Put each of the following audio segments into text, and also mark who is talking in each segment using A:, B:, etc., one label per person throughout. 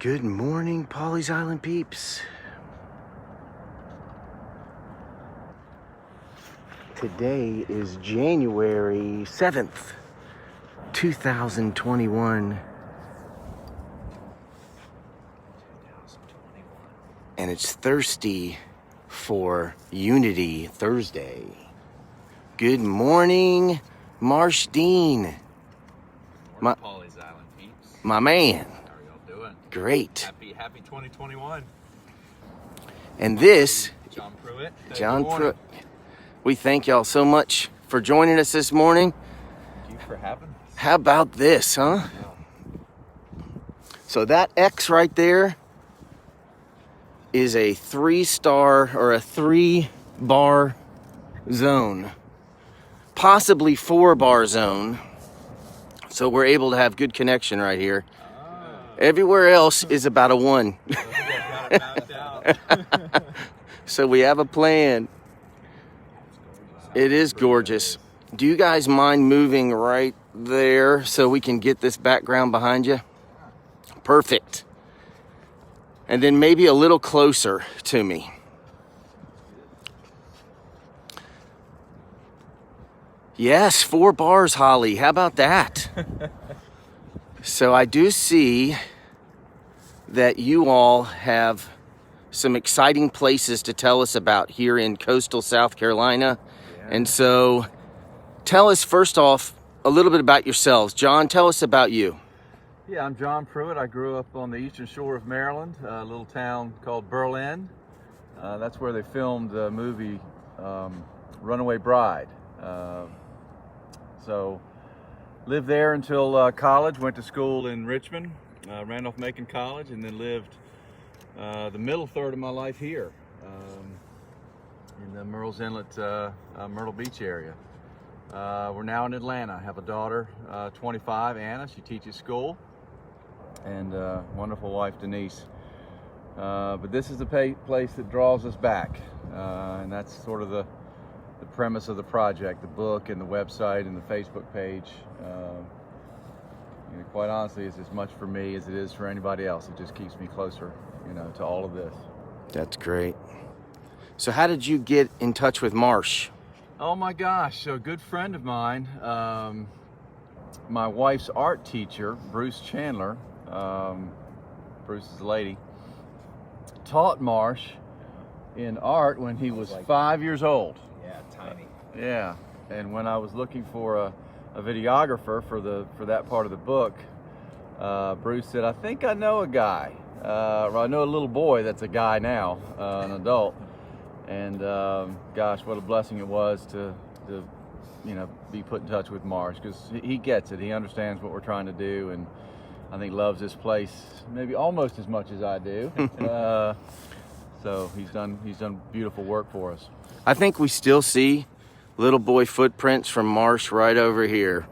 A: Good morning, Pawleys Island peeps. Today is January 7th, 2021. And it's thirsty for Unity Thursday. Good morning, Marsh Dean.
B: Morning, Pawleys Island peeps.
A: My man.
B: How are y'all doing?
A: Great.
B: Happy 2021.
A: And this,
B: John Pruitt.
A: John Pruitt. We thank y'all so much for joining us this morning.
B: Thank you for having us.
A: How about this, huh? So that X right there is a 3-star or a 3-bar zone, possibly 4-bar zone. So we're able to have good connection right here. Everywhere else is about a 1. So we have a plan. It is gorgeous. Do you guys mind moving right there so we can get this background behind you? Perfect. And then maybe a little closer to me. Yes, 4 bars, Holly. How about that? So I do see that you all have some exciting places to tell us about here in coastal South Carolina. Yeah. And so tell us first off a little bit about yourselves. John, tell us about you.
B: Yeah, I'm John Pruitt. I grew up on the eastern shore of Maryland, a little town called Berlin. That's where they filmed the movie Runaway Bride. So lived there until college, went to school in Richmond, Randolph-Macon College, and then lived the middle third of my life here in the Murrells Inlet, Myrtle Beach area. We're now in Atlanta. I have a daughter, 25, Anna. She teaches school, and wonderful wife, Denise. But this is the place that draws us back, and that's sort of the premise of the project, the book and the website and the Facebook page. Quite honestly, it's as much for me as it is for anybody else. It just keeps me closer, to all of this.
A: That's great. So how did you get in touch with Marsh?
B: Oh my gosh, so a good friend of mine, my wife's art teacher, Bruce Chandler, Bruce is a lady, taught Marsh in art when he was 5 years old.
C: Yeah, tiny.
B: Yeah, and when I was looking for a videographer for that part of the book, Bruce said, I think I know a guy. Well, I know a little boy that's a guy now, an adult. And gosh, what a blessing it was to be put in touch with Marsh, because he gets it. He understands what we're trying to do, and I think loves this place maybe almost as much as I do. So he's done beautiful work for us.
A: I think we still see little boy footprints from Marsh right over here.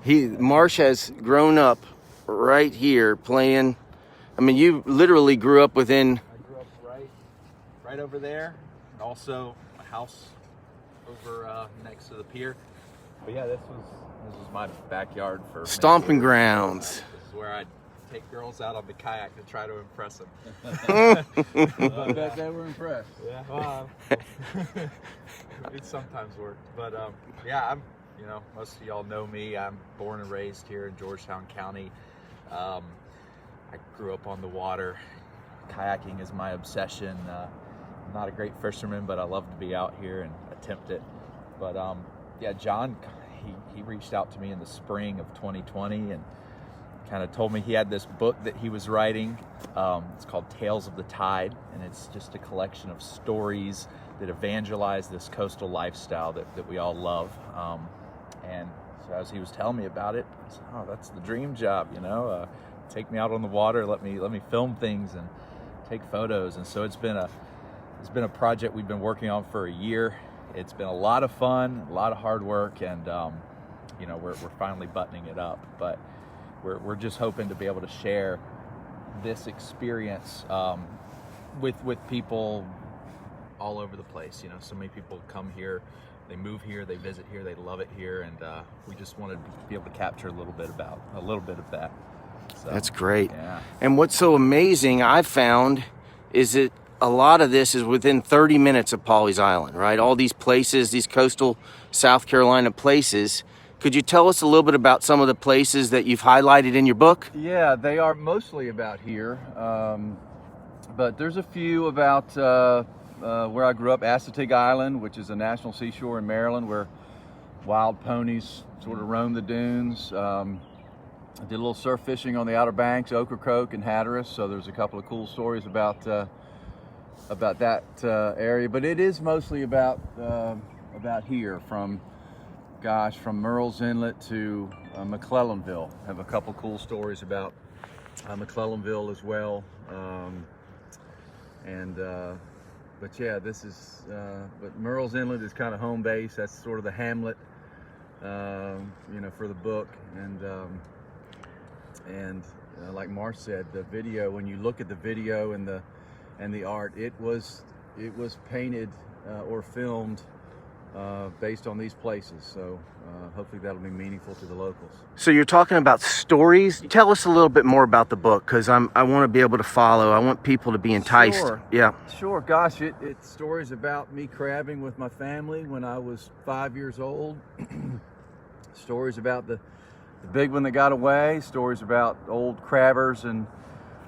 A: Marsh has grown up right here playing. I mean, you literally grew up within.
B: I grew up right over there. Also a house over next to the pier. But yeah, this was my backyard for
A: stomping grounds.
B: This is where I'd take girls out on the kayak to try to impress them.
C: I bet they were impressed.
B: Yeah, well, it sometimes worked. But yeah, most of y'all know me. I'm born and raised here in Georgetown County. I grew up on the water. Kayaking is my obsession. I'm not a great fisherman, but I love to be out here and attempt it. But yeah, John, he reached out to me in the spring of 2020 and kind of told me he had this book that he was writing. It's called Tales of the Tide, and it's just a collection of stories that evangelize this coastal lifestyle that we all love. And so as he was telling me about it, I said, oh, that's the dream job, take me out on the water, let me film things and take photos. And so it's been a project we've been working on for a year. It's been a lot of fun, a lot of hard work, and we're finally buttoning it up. But we're just hoping to be able to share this experience with people all over the place. So many people come here, they move here, they visit here, they love it here, and we just wanted to be able to capture a little bit of that. So,
A: That's great.
B: Yeah.
A: And what's so amazing I've found is that a lot of this is within 30 minutes of Pawleys Island, right? All these places, these coastal South Carolina places. Could you tell us a little bit about some of the places that you've highlighted in your book?
C: Yeah, they are mostly about here, but there's a few about where I grew up, Assateague Island, which is a national seashore in Maryland where wild ponies sort of roam the dunes. I did a little surf fishing on the Outer Banks, Ocracoke and Hatteras, so there's a couple of cool stories about that area. But it is mostly about here, from Murrells Inlet to McClellanville. I have a couple cool stories about McClellanville as well. But yeah, but Murrells Inlet is kind of home base. That's sort of the hamlet, for the book. And like Marsh said, the video, when you look at the video and the art, it was painted or filmed based on these places. So hopefully that'll be meaningful to the locals.
A: So you're talking about stories. Tell us a little bit more about the book, because I want to be able to follow. I want people to be enticed.
C: Sure.
A: Yeah.
C: Sure. Gosh, it's stories about me crabbing with my family when I was 5 years old. Stories about the big one that got away. Stories about old crabbers and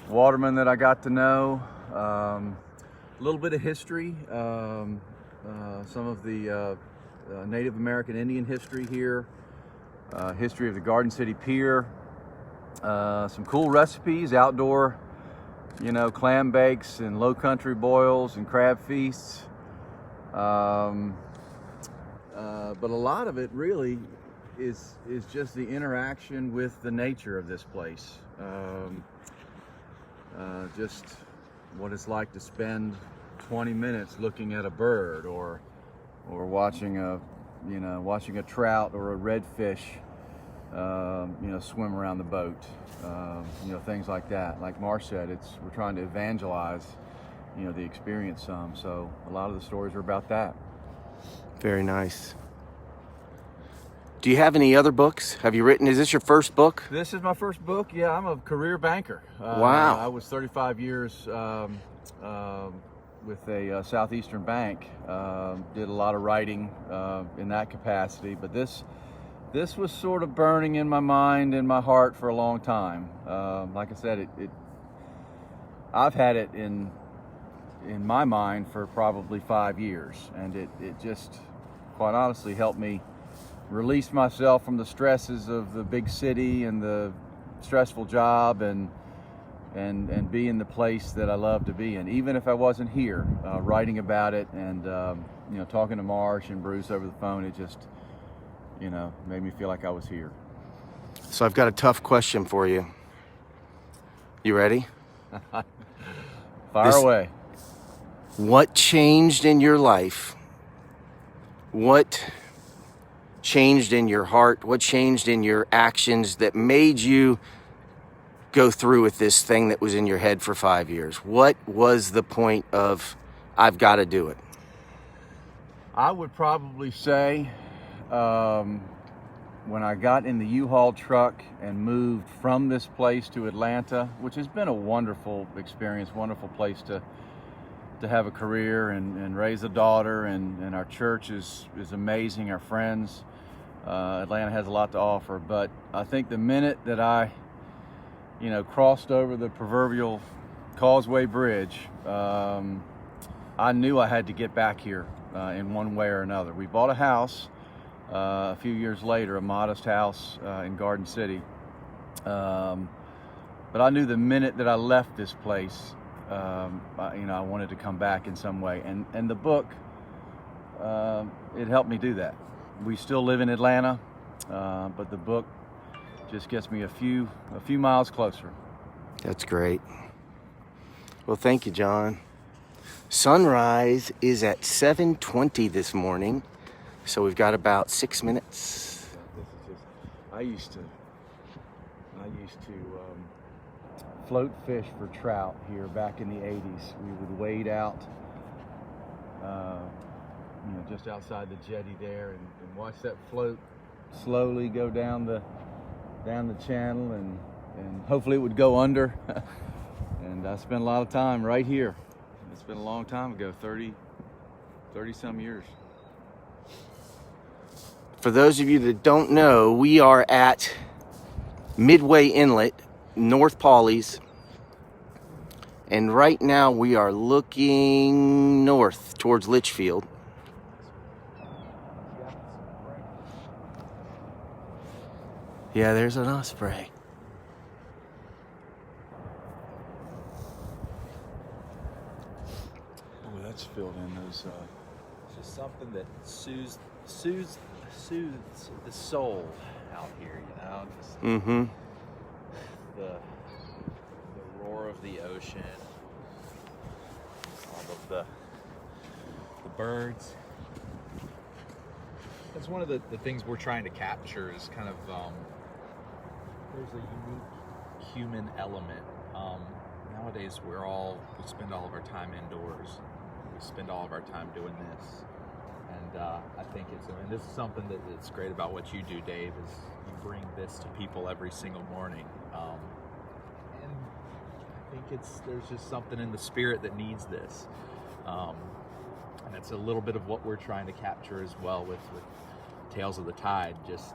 C: watermen that I got to know. A little bit of history. Some of the Native American Indian history here. History of the Garden City Pier. Some cool recipes, outdoor, clam bakes and Lowcountry boils and crab feasts. But a lot of it really is just the interaction with the nature of this place. Just what it's like to spend 20 minutes looking at a bird, or watching a trout or a redfish, swim around the boat. Things like that. Like Marsh said, we're trying to evangelize, the experience some. So a lot of the stories are about that.
A: Very nice. Do you have any other books? Have you written? Is this your first book?
C: This is my first book. Yeah, I'm a career banker.
A: Wow.
C: I was 35 years with a Southeastern bank. Did a lot of writing in that capacity, but this was sort of burning in my mind and my heart for a long time. Like I said, I've had it in my mind for probably 5 years, and it just, quite honestly, helped me release myself from the stresses of the big city and the stressful job, and be in the place that I love to be in. Even if I wasn't here, writing about it and talking to Marsh and Bruce over the phone, it just made me feel like I was here.
A: So I've got a tough question for you. You ready?
C: Fire away.
A: What changed in your life? What changed in your heart? What changed in your actions that made you go through with this thing that was in your head for 5 years? What was the point of, I've got to do it?
C: I would probably say when I got in the U-Haul truck and moved from this place to Atlanta, which has been a wonderful experience, wonderful place to have a career and raise a daughter, and our church is amazing, our friends. Atlanta has a lot to offer, but I think the minute that I crossed over the proverbial Causeway Bridge, I knew I had to get back here in one way or another. We bought a house a few years later, a modest house in Garden City. But I knew the minute that I left this place, I wanted to come back in some way. And the book, it helped me do that. We still live in Atlanta, but the book just gets me a few miles closer.
A: That's great. Well, thank you, John. Sunrise is at 7:20 this morning, so we've got about 6 minutes.
C: I used to float fish for trout here back in the 80s. We would wade out, just outside the jetty there, and watch that float slowly go down the channel, and hopefully it would go under. And I spent a lot of time right here. It's been a long time ago, 30 some years.
A: For those of you that don't know, we are at Midway Inlet, North Pawleys. And right now we are looking north towards Litchfield. Yeah, there's an osprey.
C: Oh, that's filled in those.
B: It's just something that soothes the soul out here, you know. Just the roar of the ocean, all of the birds. That's one of the things we're trying to capture is kind of there's a unique human element. Nowadays we spend all of our time indoors. We spend all of our time doing this. And I think this is something that's great about what you do, Dave, is you bring this to people every single morning. And I think there's just something in the spirit that needs this. And it's a little bit of what we're trying to capture as well with Tales of the Tide. Just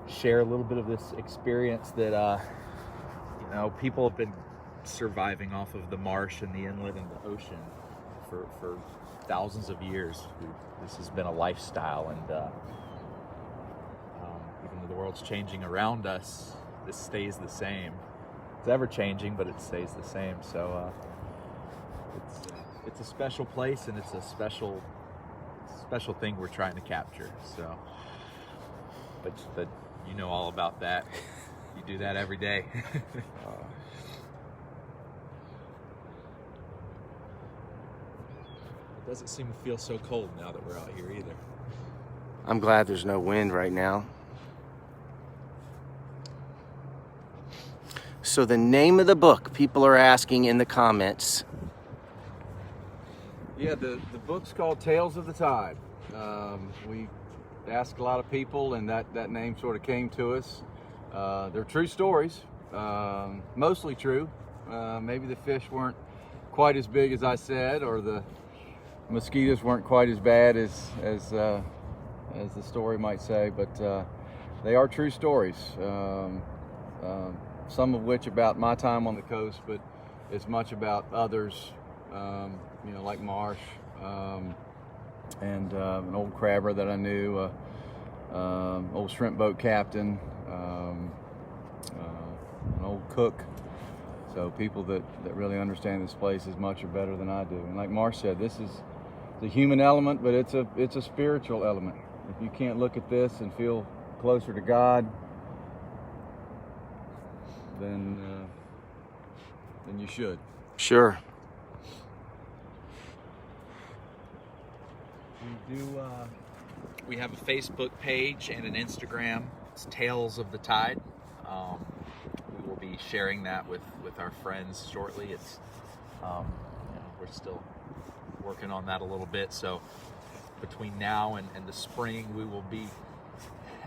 B: share a little bit of this experience that, people have been surviving off of the marsh and the inlet and the ocean for thousands of years. This has been a lifestyle, and even though the world's changing around us, this stays the same. It's ever changing, but it stays the same. So it's a special place, and it's a special thing we're trying to capture. So, but you know all about that. You do that every day. It doesn't seem to feel so cold now that we're out here either.
A: I'm glad there's no wind right now. So the name of the book, people are asking in the comments.
C: Yeah, the book's called Tales of the Tide. We asked a lot of people, and that name sort of came to us. They're true stories, mostly true. Maybe the fish weren't quite as big as I said, or the mosquitoes weren't quite as bad as the story might say, but they are true stories. Some of which about my time on the coast, but as much about others, like Marsh, and an old crabber that I knew, old shrimp boat captain, an old cook. So people that really understand this place as much or better than I do. And like Marsh said, this is the human element, but it's a spiritual element. If you can't look at this and feel closer to God, then you should.
A: Sure.
B: We have a Facebook page and an Instagram. It's Tales of the Tide. We will be sharing that with our friends shortly. It's we're still working on that a little bit, so between now and the spring we will be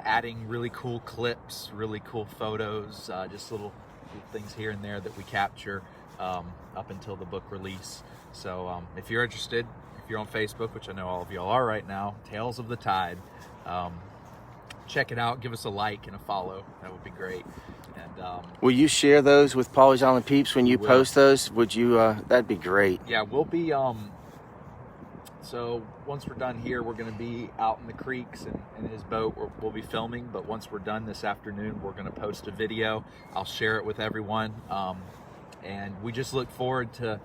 B: adding really cool clips, really cool photos, just little things here and there that we capture up until the book release. So if you're interested, if you're on Facebook, which I know all of y'all are right now, Tales of the Tide, check it out, give us a like and a follow. That would be great. And
A: will you share those with Pawleys Island Peeps when you post those? Would you? That'd be great.
B: Yeah, we'll be. So once we're done here, we're going to be out in the creeks and in his boat. We'll be filming, but once we're done this afternoon, we're going to post a video. I'll share it with everyone, and we just look forward to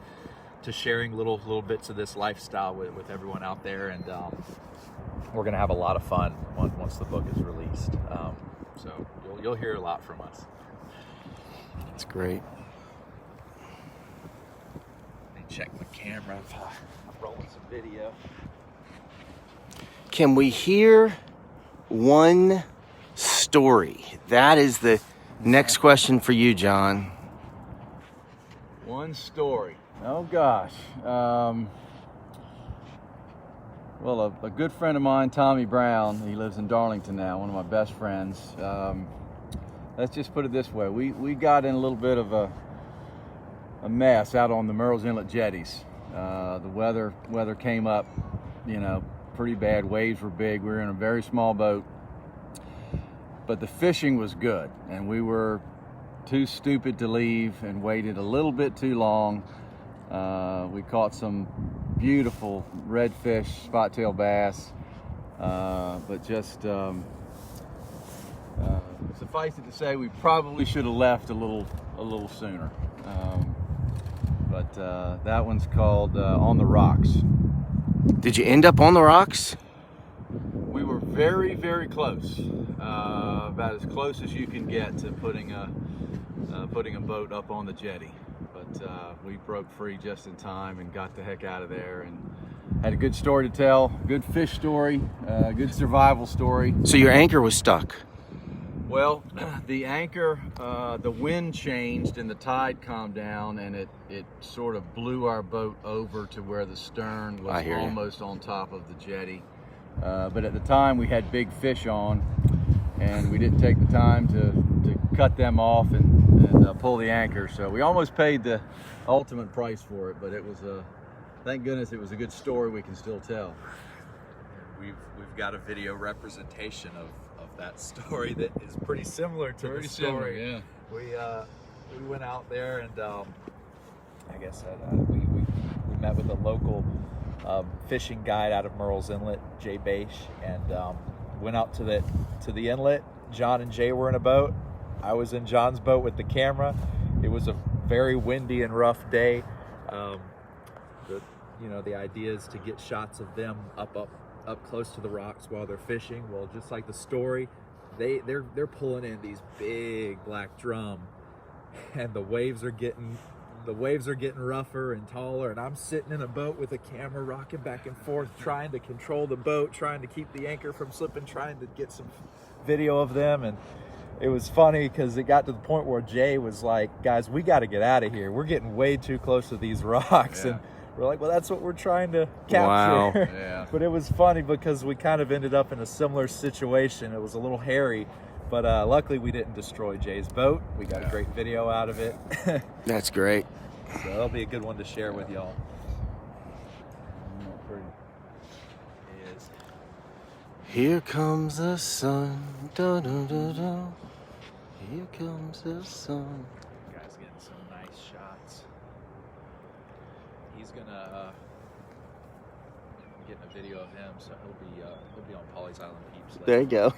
B: sharing little bits of this lifestyle with everyone out there, and we're going to have a lot of fun once the book is released. So you'll hear a lot from us.
A: That's great.
B: Let me check my camera. I'm rolling some video.
A: Can we hear one story? That is the next question for you, John.
C: One story. Oh gosh. Well, a good friend of mine, Tommy Brown, he lives in Darlington now, one of my best friends. let's just put it this way. We got in a little bit of a mess out on the Murrells Inlet jetties. The weather came up, you know, pretty bad. Waves were big. We were in a very small boat, but the fishing was good, and we were too stupid to leave and waited a little bit too long. We caught some beautiful redfish, spot-tail bass, but just suffice it to say, we probably should have left a little sooner. But that one's called On the Rocks.
A: Did you end up on the rocks?
C: We were very, very close, about as close as you can get to putting a boat up on the jetty. But we broke free just in time and got the heck out of there, and had a good story to tell, good fish story, good survival story.
A: So your anchor was stuck.
C: Well, the anchor, the wind changed and the tide calmed down, and it sort of blew our boat over to where the stern was almost on top of the jetty. But at the time we had big fish on, and we didn't take the time to cut them off and pull the anchor. So we almost paid the ultimate price for it, but it was thank goodness it was a good story we can still tell.
B: We've got a video representation of that story that is pretty similar to the story.
C: Yeah.
B: We went out there, and like I said, we met with a local fishing guide out of Murrells Inlet, Jay Bache, and went out to the inlet. John and Jay were in a boat. I was in John's boat with the camera. It was a very windy and rough day. The idea is to get shots of them up close to the rocks while they're fishing. Well, just like the story, they're pulling in these big black drum, and the waves are getting rougher and taller, and I'm sitting in a boat with a camera rocking back and forth, trying to control the boat, trying to keep the anchor from slipping, trying to get some video of them. And it was funny because it got to the point where Jay was like, guys, we got to get out of here, we're getting way too close to these rocks.
C: Yeah.
B: And we're like, well, that's what we're trying to capture.
A: Wow.
C: Yeah.
B: But it was funny because we kind of ended up in a similar situation. It was a little hairy, but luckily we didn't destroy Jay's boat. We got a great video out of it.
A: That's great.
B: So that'll be a good one to share with y'all. It is.
A: Here comes the sun. Da, da, da, da. Here comes the sun.
B: Guy's getting some nice shots. He's gonna getting a video of him, so he'll be on Polly's Island Peeps later.
A: There you go.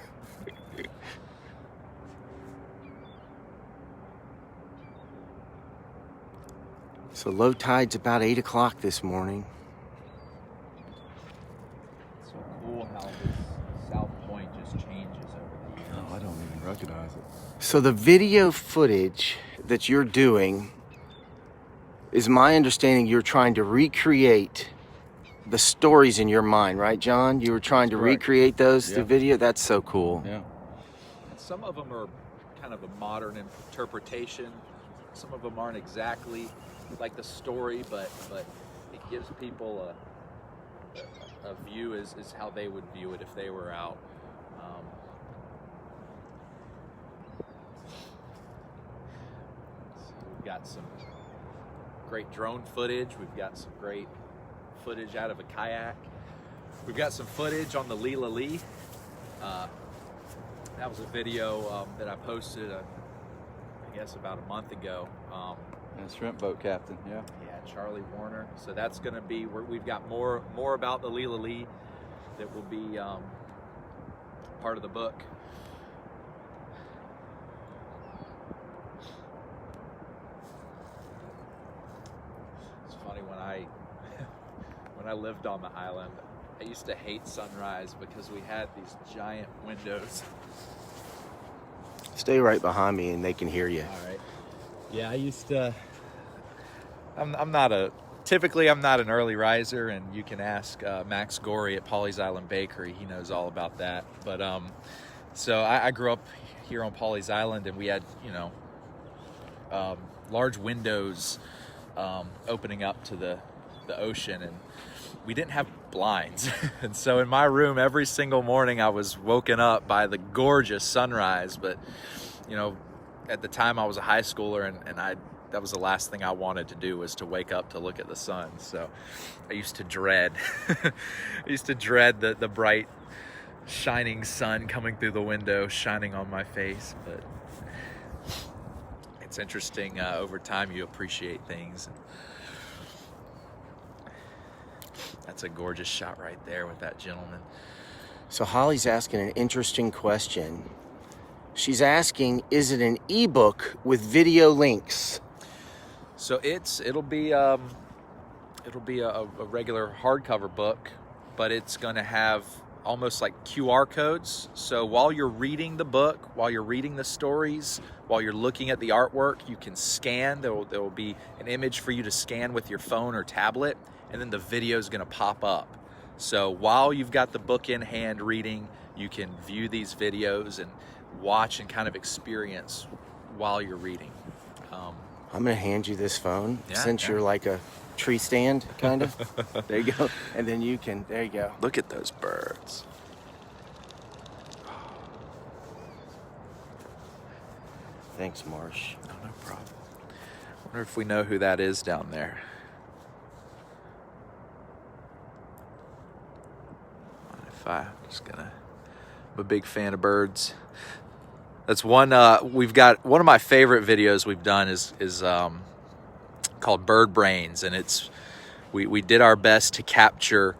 A: So low tide's about 8 o'clock this morning.
B: It's so cool how this South Point just changes over the years.
C: Oh, I don't even recognize it.
A: So the video footage that you're doing, is my understanding you're trying to recreate the stories in your mind, right, John? You were trying to
C: correct.
A: recreate those
C: Yeah.
A: through video? That's so cool.
C: Yeah.
B: And some of them are kind of a modern interpretation. Some of them aren't exactly like the story, but it gives people a view is how they would view it if they were out. So we've got some great drone footage. We've got some great footage out of a kayak. We've got some footage on the Leela Lee. That was a video that I posted, I guess, about a month ago.
C: And shrimp boat captain, yeah.
B: Yeah, Charlie Warner. So that's going to be, we've got more about the Leela Lee that will be part of the book. It's funny, when I lived on the island, I used to hate sunrise because we had these giant windows.
A: Stay right behind me and they can hear you.
B: All right. Yeah, I used to. I'm not an early riser, and you can ask Max Gorey at Polly's Island Bakery. He knows all about that. But so I grew up here on Polly's Island, and we had large windows opening up to the ocean, and we didn't have blinds. And so in my room every single morning I was woken up by the gorgeous sunrise. But at the time I was a high schooler, and that was the last thing I wanted to do, was to wake up to look at the sun. So I used to dread the bright shining sun coming through the window, shining on my face. But it's interesting, over time you appreciate things. That's a gorgeous shot right there with that gentleman.
A: So Holly's asking an interesting question. She's asking, is it an ebook with video links?
B: So it'll be a regular hardcover book, but it's going to have almost like QR codes. So while you're reading the book, while you're reading the stories, while you're looking at the artwork, you can scan. There will be an image for you to scan with your phone or tablet, and then the video is going to pop up. So while you've got the book in hand reading, you can view these videos and watch and kind of experience while you're reading.
A: I'm going to hand you this phone, since
B: yeah.
A: you're like a tree stand, kind of. There you go. And then you can, there you go.
B: Look at those birds.
A: Thanks, Marsh.
B: Oh, no problem. I wonder if we know who that is down there. I'm a big fan of birds. That's one. We've got one of my favorite videos we've done is called Bird Brains, and we did our best to capture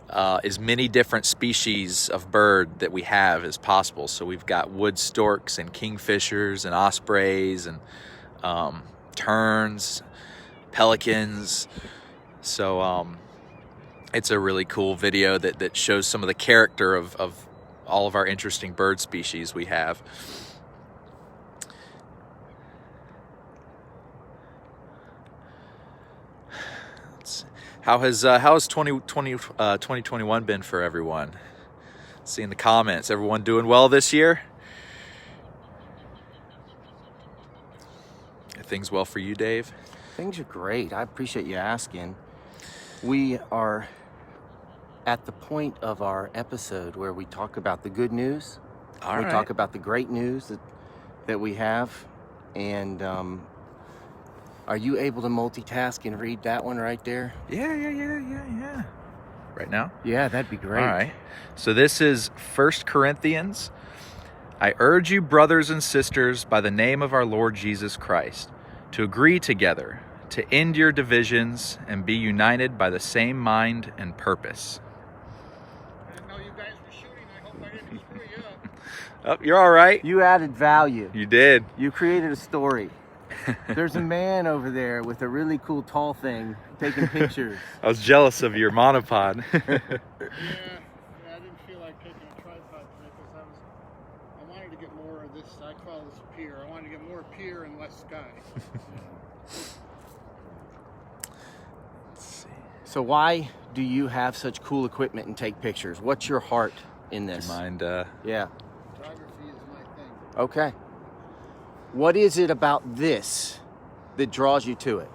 B: as many different species of bird that we have as possible. So we've got wood storks and kingfishers and ospreys and terns, pelicans. So it's a really cool video that shows some of the character of all of our interesting bird species we have. How has 2021 been for everyone? Seeing the comments, everyone doing well this year? Are things well for you, Dave?
A: Things are great. I appreciate you asking. We are at the point of our episode where we talk about the good news.
B: All
A: we
B: right.
A: talk about the great news that we have. And are you able to multitask and read that one right there?
B: Yeah. Right now?
A: Yeah, that'd be great.
B: All right. So this is 1 Corinthians. I urge you, brothers and sisters, by the name of our Lord Jesus Christ, to agree together, to end your divisions, and be united by the same mind and purpose.
D: I didn't know you guys were shooting. I hope I didn't screw you up.
B: Oh, you're all right.
A: You added value.
B: You did.
A: You created a story. There's a man over there with a really cool tall thing taking pictures.
B: I was jealous of your monopod.
D: Yeah, I didn't feel like taking a tripod today because I wanted to get more of this. I call this pier. I wanted to get more pier and less sky.
B: Let's see.
A: So why do you have such cool equipment and take pictures? What's your heart in
B: Do
A: this?
B: you mind?
A: Yeah.
D: Photography is my thing.
A: Okay. What is it about this that draws you to it?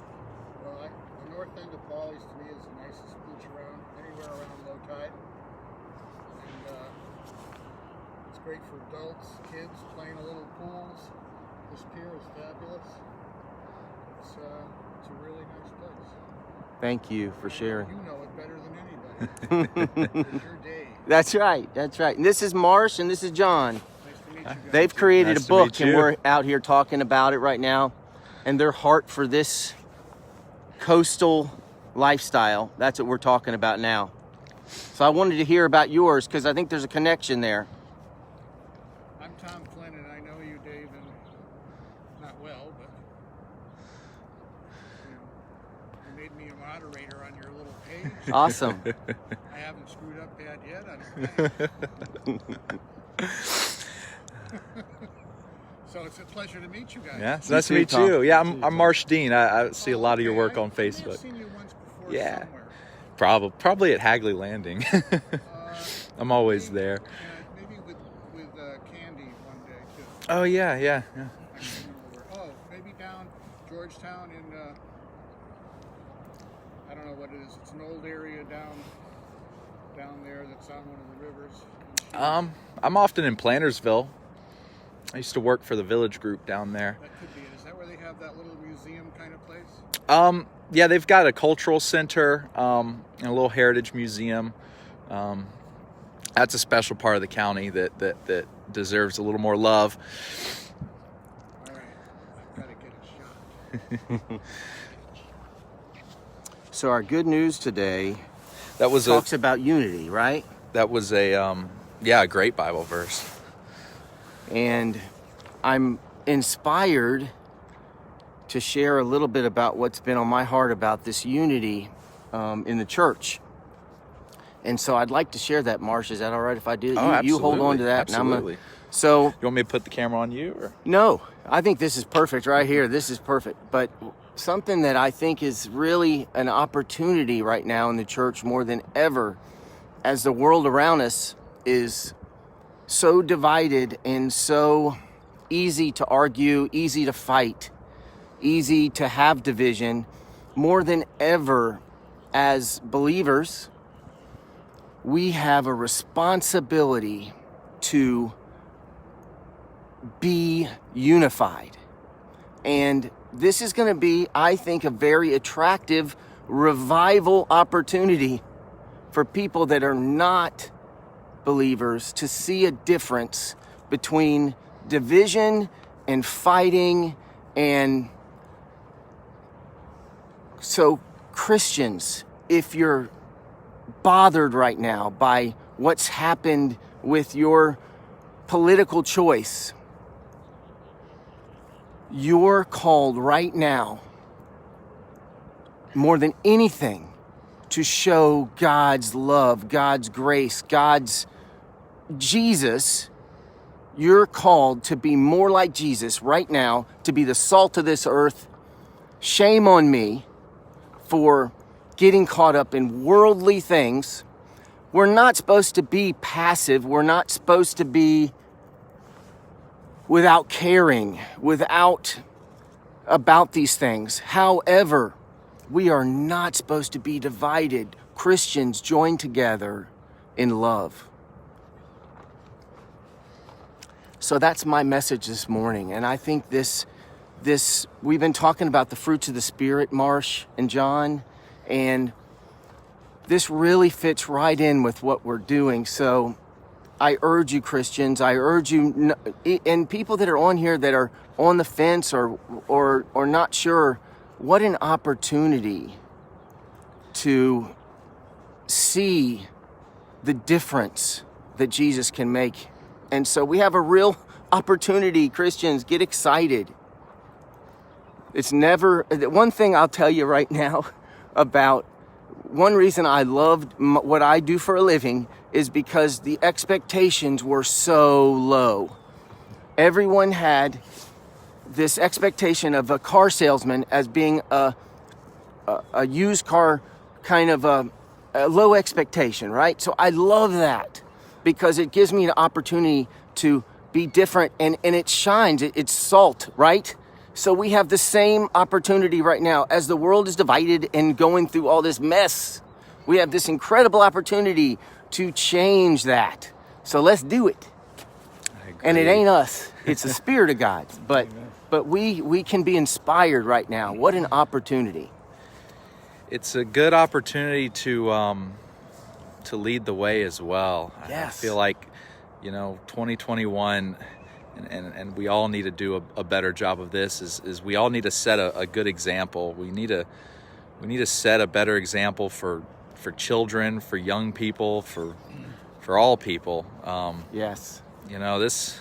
D: Well, the north end of Pawleys to me is the nicest beach around, anywhere around low tide. And it's great for adults, kids playing a little pools. This pier is fabulous. It's a really nice place.
A: Thank you for sharing.
D: You know it better than anybody. It's your day.
A: That's right. That's right. And this is Marsh and this is John.
D: Nice to meet you guys.
A: They've created
B: Nice
A: a
B: to meet
A: book and
B: you.
A: we're out here talking about it right now. And their heart for this coastal lifestyle, that's what we're talking about now. So I wanted to hear about yours because I think there's a connection there.
D: I'm Tom Flynn, and I know you, Dave, and not well, but you made me a moderator on your little page.
A: Awesome.
D: I haven't screwed up bad yet. So it's a pleasure to meet you guys.
B: Yeah, it's
A: You
B: nice to
A: too,
B: meet
A: Tom.
B: you. Yeah,
A: You too,
B: I'm Marsh Dean. I see a lot of your work on
D: I may have
B: Facebook.
D: seen you once before
B: Yeah.
D: somewhere.
B: Probably at Hagley Landing. I'm always
D: Maybe-
B: there.
D: Maybe with Candy one day, too.
B: Oh yeah.
D: I can't remember where. Oh, maybe down Georgetown in, I don't know what it is. It's an old area down there that's on one of the rivers.
B: I'm often in Plantersville. I used to work for the Village Group down there.
D: That could be it. Is that where they have that little museum kind of place?
B: Yeah, they've got a cultural center, and a little heritage museum. That's a special part of the county that deserves a little more love.
D: All right, I've got to get a shot.
A: So our good news today
B: That was
A: talks about unity, right?
B: That was a great Bible verse.
A: And I'm inspired to share a little bit about what's been on my heart about this unity in the church. And so I'd like to share that, Marsh. Is that all right if I do? You hold on to that.
B: Absolutely.
A: So
B: you want me to put the camera on you? Or?
A: No, I think this is perfect right here. This is perfect. But something that I think is really an opportunity right now in the church more than ever, as the world around us is so divided and so easy to argue, easy to fight, easy to have division, more than ever as believers, we have a responsibility to be unified. And this is going to be, I think, a very attractive revival opportunity for people that are not believers to see a difference between division and fighting. And so Christians, if you're bothered right now by what's happened with your political choice, you're called right now, more than anything, to show God's love, God's grace, God's Jesus. You're called to be more like Jesus right now, to be the salt of this earth. Shame on me for getting caught up in worldly things. We're not supposed to be passive. We're not supposed to be without caring, about these things. However, we are not supposed to be divided. Christians join together in love. So that's my message this morning. And I think this we've been talking about the fruits of the Spirit, Marsh and John, and this really fits right in with what we're doing. So I urge you, Christians, I urge you, and people that are on here that are on the fence or not sure, what an opportunity to see the difference that Jesus can make. And so we have a real opportunity, Christians. Get excited. It's never, one thing I'll tell you right now about one reason I loved what I do for a living is because the expectations were so low. Everyone had this expectation of a car salesman as being a used car, kind of a low expectation, right? So I love that because it gives me an opportunity to be different, and it shines. It's salt, right? So we have the same opportunity right now as the world is divided and going through all this mess. We have this incredible opportunity to change that. So let's do it. And it ain't us. It's the Spirit of God. But we can be inspired right now. What an opportunity.
B: It's a good opportunity to lead the way as well.
A: Yes.
B: I feel like, 2021, and we all need to do a better job of this, is we all need to set a good example. We need to set a better example for children, for young people, for all people.
A: Yes.
B: This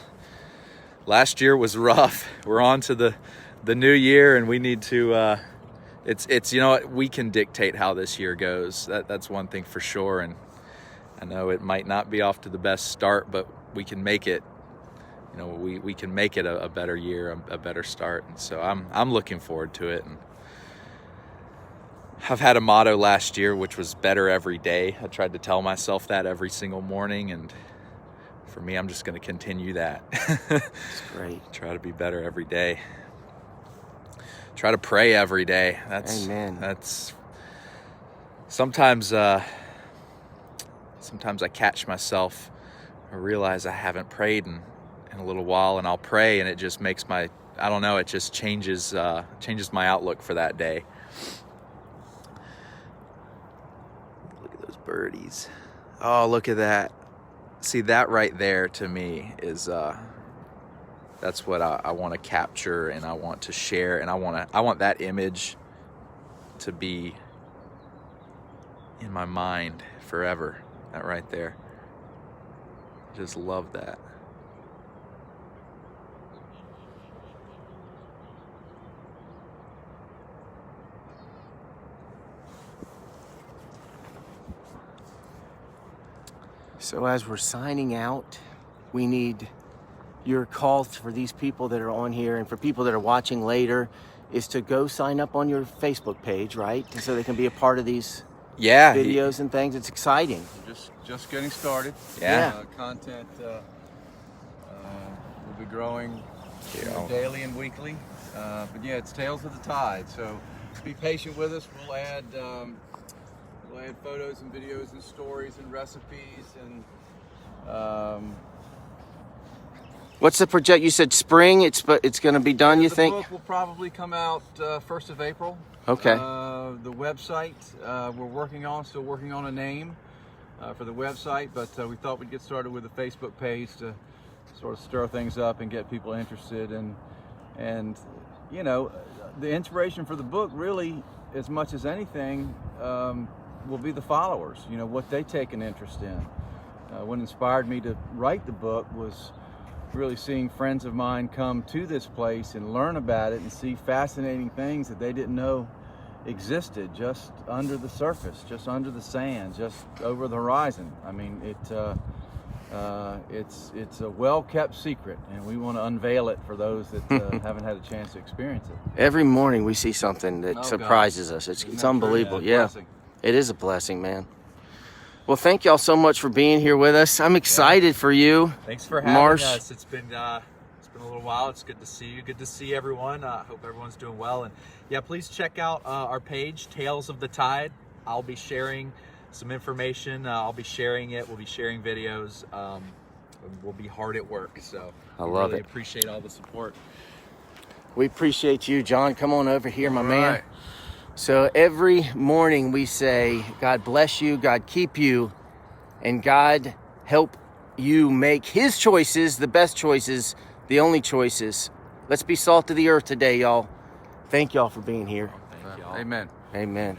B: last year was rough. We're on to the new year, and we need to it's we can dictate how this year goes. That's one thing for sure. And I know it might not be off to the best start, but we can make it. We can make it a better year, a better start. And so I'm looking forward to it. And I've had a motto last year, which was better every day. I tried to tell myself that every single morning, and for me, I'm just going to continue that.
A: That's great.
B: Try to be better every day. Try to pray every day.
A: Amen.
B: That's sometimes I catch myself. I realize I haven't prayed in a little while, and I'll pray, and it just makes my, I don't know, it just changes my outlook for that day. Look at those birdies. Oh, look at that. See, that right there to me is that's what I want to capture, and I want to share, and I want that image to be in my mind forever. That right there. Just love that.
A: So as we're signing out, we need your call for these people that are on here, and for people that are watching later, is to go sign up on your Facebook page, right? So they can be a part of these videos and things. It's exciting.
C: Just getting started.
A: Yeah.
C: Content will be growing daily and weekly. But yeah, it's Tales of the Tide. So be patient with us. We'll add photos and videos and stories and recipes and.
A: What's the project? You said spring. It's going to be done. You think?
C: The book will probably come out 1st of April.
A: Okay.
C: The website we're still working on a name for the website, but we thought we'd get started with the Facebook page to sort of stir things up and get people interested, and you know, the inspiration for the book really, as much as anything, will be the followers. You know, what they take an interest in. What inspired me to write the book was really seeing friends of mine come to this place and learn about it and see fascinating things that they didn't know existed just under the surface, just under the sand, just over the horizon. I mean, it's a well-kept secret, and we want to unveil it for those that haven't had a chance to experience it.
A: Every morning we see something that surprises us. It's unbelievable. Yeah, it is a blessing, man. Well, thank y'all so much for being here with us. I'm excited for you.
B: Thanks for having
A: Marsh.
B: us. It's been a little while. It's good to see you. Good to see everyone. Hope everyone's doing well. And yeah, please check out our page, Tales of the Tide. I'll be sharing some information. I'll be sharing it. We'll be sharing videos. We'll be hard at work. So
A: I love
B: really
A: it.
B: Appreciate all the support.
A: We appreciate you, John. Come on over here, my man. So every morning we say, God bless you, God keep you, and God help you make his choices, the best choices, the only choices. Let's be salt of the earth today, y'all. Thank y'all for being here.
B: Thank y'all.
C: Amen.
A: Amen.